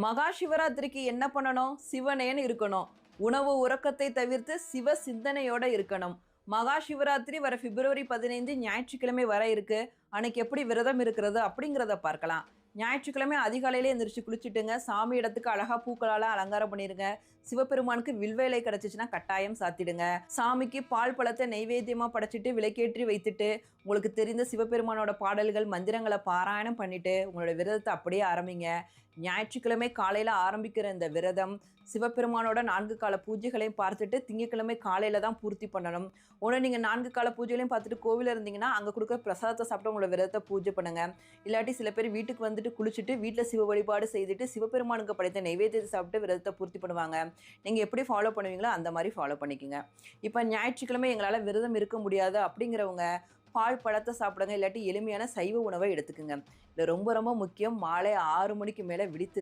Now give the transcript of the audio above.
மகா சிவராத்திரிக்கு என்ன பண்ணணும்? சிவனேன்னு இருக்கணும். உணவு உறக்கத்தை தவிர்த்து சிவ சிந்தனையோட இருக்கணும். மகா சிவராத்திரி வர பிப்ரவரி 15 ஞாயிற்றுக்கிழமை வர இருக்கு. அன்னைக்கு எப்படி விரதம் இருக்கிறது அப்படிங்கிறத பார்க்கலாம். ஞாயிற்றுக்கிழமை அதிகாலையிலே எந்திரிச்சு குளிச்சுட்டுங்க, சாமி இடத்துக்கு அழகா பூக்களால அலங்காரம் பண்ணிருங்க. சிவபெருமானுக்கு வில்வ இலை கிடைச்சிச்சுன்னா கட்டாயம் சாத்திடுங்க. சாமிக்கு பால் பழத்தை நைவேத்தியமா படைச்சிட்டு விளக்கேற்றி வைத்துட்டு, உங்களுக்கு தெரிந்த சிவபெருமானோட பாடல்கள், மந்திரங்களை பாராயணம் பண்ணிட்டு உங்களோட விரதத்தை அப்படியே ஆரம்பிங்க. ஞாயிற்றுக்கிழமை காலையில் ஆரம்பிக்கிற இந்த விரதம் சிவபெருமானோட 4 கால பூஜைகளையும் பார்த்துட்டு திங்கட்கிழமை காலையில் தான் பூர்த்தி பண்ணணும். ஒன்று நீங்கள் 4 கால பூஜைகளையும் பார்த்துட்டு கோவிலில் இருந்தீங்கன்னா அங்கே கொடுக்க பிரசாதத்தை சாப்பிட்டு உங்களோட விரதத்தை பூஜை பண்ணுங்க. இல்லாட்டி சில பேர் வீட்டுக்கு வந்துட்டு குளிச்சுட்டு வீட்டில் சிவ வழிபாடு செய்துட்டு சிவபெருமானுக்கு படைத்த நைவேத்தியத்தை சாப்பிட்டு விரதத்தை பூர்த்தி பண்ணுவாங்க. நீங்கள் எப்படி ஃபாலோ பண்ணுவீங்களோ அந்த மாதிரி ஃபாலோ பண்ணிக்கோங்க. இப்போ ஞாயிற்றுக்கிழமை எங்களால் விரதம் இருக்க முடியாது அப்படிங்கிறவங்க பால் பழத்தை சாப்பிடுங்க. இல்லாட்டி எளிமையான சைவ உணவை எடுத்துக்குங்க. இது ரொம்ப ரொம்ப முக்கியம். மாலை 6 மணிக்கு மேலே விழித்து